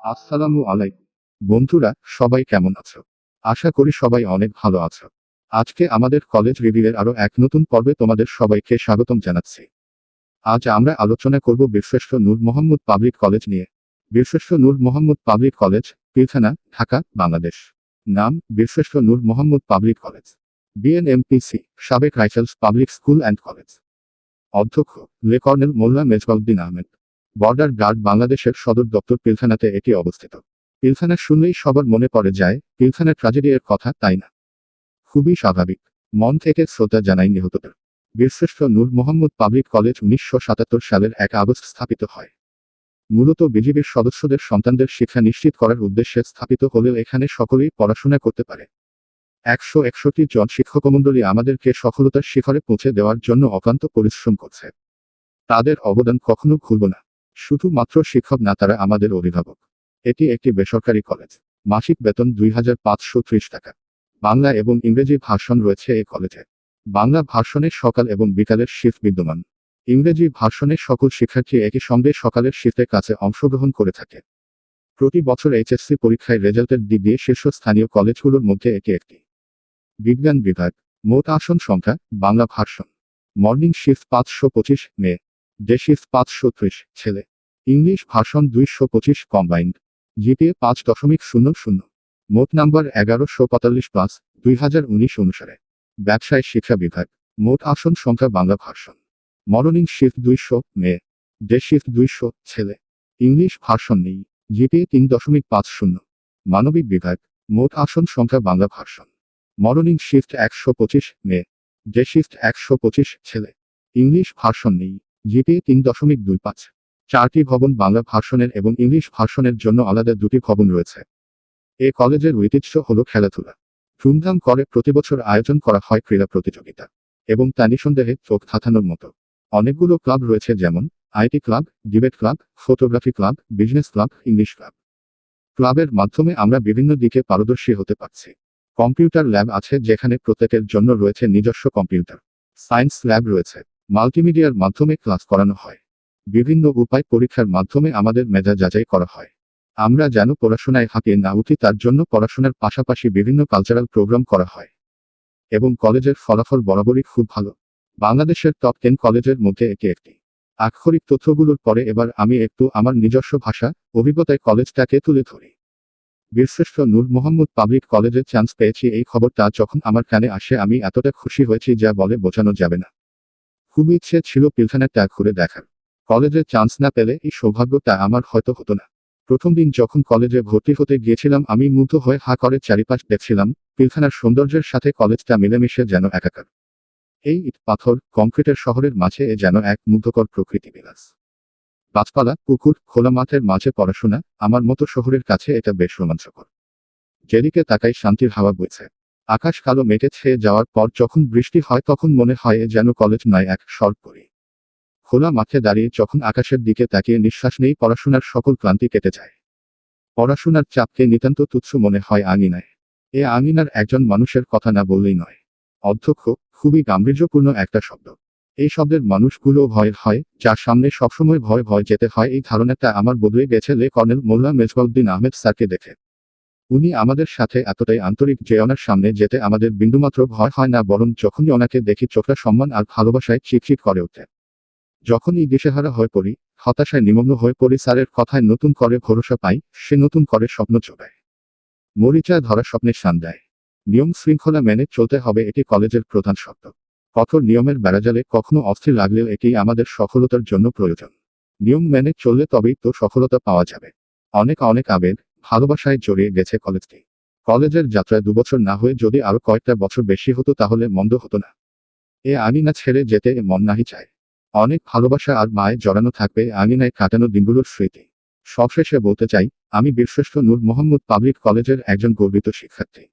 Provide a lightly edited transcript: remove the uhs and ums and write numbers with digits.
আসসালামু আলাইকুম বন্ধুরা, সবাই কেমন আছো? আশা করি সবাই অনেক ভালো আছো। আজকে আমাদের কলেজ রিভিউয়ের আরো এক নতুন পর্বে তোমাদের সবাইকে স্বাগতম জানাচ্ছি। আজ আমরা আলোচনা করব বীরশ্রেষ্ঠ নূর মোহাম্মদ পাবলিক কলেজ নিয়ে। বীরশ্রেষ্ঠ নূর মোহাম্মদ পাবলিক কলেজ, পিলখানা, ঢাকা, বাংলাদেশ। নাম: বীরশ্রেষ্ঠ নূর মোহাম্মদ পাবলিক কলেজ, বিএনএমপিসি, সাবেক rifles public school and college. অধ্যক্ষ: লে কর্নেল মোল্লা মেজবাউদ্দিন আহমেদ। বর্ডার গার্ড বাংলাদেশের সদর দপ্তর পিলখানাতে এটি অবস্থিত। পিলখানা শুনলেই সবার মনে পড়ে যায় পিলখানার ট্র্যাজেডি এর কথা, তাই না? খুবই স্বাভাবিক। মন থেকে শ্রদ্ধা জানাই নিহতদের। বীরশ্রেষ্ঠ নূর মোহাম্মদ পাবলিক কলেজ 1977 সালের 1 আগস্ট স্থাপিত হয়। মূলত বিজিবির সদস্যদের সন্তানদের শিক্ষা নিশ্চিত করার উদ্দেশ্যে স্থাপিত হলেও এখানে সকলেই পড়াশোনা করতে পারে। 161 জন শিক্ষকমণ্ডলী আমাদেরকে সফলতার শিখরে পৌঁছে দেওয়ার জন্য অক্লান্ত পরিশ্রম করছে। তাদের অবদান কখনো ভুলব না। শুধুমাত্র শিক্ষক না, তারা আমাদের অভিভাবক। এটি একটি বেসরকারি কলেজ। মাসিক বেতন 2530 টাকা। বাংলা এবং ইংরেজি ভার্সন রয়েছে এই কলেজে। বাংলা ভার্সনে সকাল এবং বিকালের শিফট বিদ্যমান। ইংরেজি ভার্সনে সকল শিক্ষার্থী একই সঙ্গে সকালের শিফটের কাছে অংশগ্রহণ করে থাকে। প্রতি বছর এইচএসসি পরীক্ষায় রেজাল্টের দিক দিয়ে শীর্ষস্থানীয় কলেজগুলোর মধ্যে এটি একটি। বিজ্ঞান বিভাগ। মোট আসন সংখ্যা: বাংলা ভার্সন মর্নিং শিফট 525 মেয়ে, ডে শিফট 530 ছেলে। English version 225 combined. জিপিএ 5.00। মোট নাম্বার 1145 2019 অনুসারে। ব্যবসায় শিক্ষা বিভাগ। মোট আসন সংখ্যা বাংলা ভার্সন মর্নিং শিফট 200 মেয়ে, ডে শিফট 200 ছেলে। ইংলিশ ভার্সন নেই। জিপিএ 3.50। মানবিক বিভাগ। মোট আসন সংখ্যা বাংলা ভার্সন মর্নিং শিফট 125 মেয়ে, ডে শিফট 125 ছেলে। ইংলিশ ভার্সন নেই। জিপিএ 3.25। 4টি ভবন বাংলা ভার্সনের এবং ইংলিশ ভার্সনের জন্য আলাদা 2টি ভবন রয়েছে। এ কলেজের ঐতিহ্য হল খেলাধুলা। ধুমধাম করে প্রতিবছর আয়োজন করা হয় ক্রীড়া প্রতিযোগিতা, এবং তা নিঃসন্দেহে চোখ ধাঁধানোর মতো। অনেকগুলো ক্লাব রয়েছে, যেমন IT club, debate club, photography club, business club, English club. ক্লাবের মাধ্যমে আমরা বিভিন্ন দিকে পারদর্শী হতে পারছি। কম্পিউটার ল্যাব আছে, যেখানে প্রত্যেকের জন্য রয়েছে নিজস্ব কম্পিউটার। সায়েন্স ল্যাব রয়েছে। মাল্টিমিডিয়ার মাধ্যমে ক্লাস করানো হয়। বিভিন্ন উপায় পরীক্ষার মাধ্যমে আমাদের মেধা যাচাই করা হয়। আমরা যেন পড়াশোনায় হাঁপিয়ে না উঠি, তার জন্য পড়াশোনার পাশাপাশি বিভিন্ন কালচারাল প্রোগ্রাম করা হয়। এবং কলেজের ফলাফল বরাবরই খুব ভালো। বাংলাদেশের টপ 10 কলেজের মধ্যে এটি একটি। আক্ষরিক তথ্যগুলোর পরে এবার আমি একটু আমার নিজস্ব ভাষা, অভিজ্ঞতায় কলেজটাকে তুলে ধরি। বীরশ্রেষ্ঠ নূর মোহাম্মদ পাবলিক কলেজে চান্স পেয়েছি, এই খবরটা যখন আমার কানে আসে আমি এতটা খুশি হয়েছি যা বলে বোঝানো যাবে না। খুব ইচ্ছে ছিল পিলখানাটা ঘুরে দেখার। কলেজে চান্স না পেলে এই সৌভাগ্যটা আমার হয়তো হতো না। প্রথম দিন যখন কলেজে ভর্তি হতে গিয়েছিলাম, আমি মুগ্ধ হয়ে হা করে চারিপাশ দেখছিলাম। পিলখানার সৌন্দর্যের সাথে কলেজটা মিলেমিশে যেন একাকার। এই ইট পাথর কংক্রিটের শহরের মাঝে এ যেন এক মুগ্ধকর প্রকৃতি বিলাস। গাছপালা, পুকুর, খোলা মাঠের মাঝে পড়াশোনা, আমার মতো শহরের কাছে এটা বেশ রোমাঞ্চকর। যেদিকে তাকাই শান্তির হাওয়া বইছে। আকাশ কালো মেঘে ছেয়ে যাওয়ার পর যখন বৃষ্টি হয় তখন মনে হয় এ যেন কলেজ নয়, এক স্বর্গপুরী। খোলা মাঠে দাঁড়িয়ে যখন আকাশের দিকে তাকিয়ে নিঃশ্বাস নেই, পড়াশোনার সকল ক্লান্তি কেটে যায়। পড়াশোনার চাপকে নিতান্ত তুচ্ছ মনে হয় আঙিনায়। এ আঙিনার একজন মানুষের কথা না বললেই নয়। অধ্যক্ষ খুবই গাম্ভীর্যপূর্ণ একটা শব্দ। এই শব্দের মানুষগুলো ভয়ের হয়, যার সামনে সবসময় ভয় ভয় যেতে হয়। এই ধারণাটা আমার বদলে গেছে লে কর্নেল মোল্লা মেজবাউদ্দিন আহমেদ স্যারকে দেখে। উনি আমাদের সাথে এতটাই আন্তরিক যে ওনার সামনে যেতে আমাদের বিন্দুমাত্র ভয় হয় না, বরং যখনই ওনাকে দেখি চোখটা সম্মান আর ভালোবাসায় চিকচিক করে ওঠে। যখনই দিশেহারা হয়ে পড়ি, হতাশায় নিমগ্ন হয়ে পড়ি, স্যারের কথায় নতুন করে ভরসা পাই, সে নতুন করে স্বপ্ন জোগায়। মরিচা ধরা স্বপ্নের শান দেয়। নিয়ম শৃঙ্খলা মেনে চলতে হবে, এটি কলেজের প্রধান শর্ত। কঠোর নিয়মের বেড়াজালে কখনো অস্থির লাগলেও এটি আমাদের সফলতার জন্য প্রয়োজন। নিয়ম মেনে চললে তবেই তো সফলতা পাওয়া যাবে। অনেক অনেক আবেগ, ভালোবাসায় জড়িয়ে গেছে কলেজটি। কলেজের যাত্রায় 2 বছর না হয়ে যদি আরো কয়েকটা বছর বেশি হতো তাহলে মন্দ হতো না। এ আঙিনা ছেড়ে যেতে এ মন নাহি চায়। অনেক ভালোবাসা আর মায়ে জড়ানো থাকবে আঙিনায় কাটানো দিনগুলোর স্মৃতি। সবশেষে বলতে চাই, আমি বীরশ্রেষ্ঠ নূর মোহাম্মদ পাবলিক কলেজের একজন গর্বিত শিক্ষার্থী।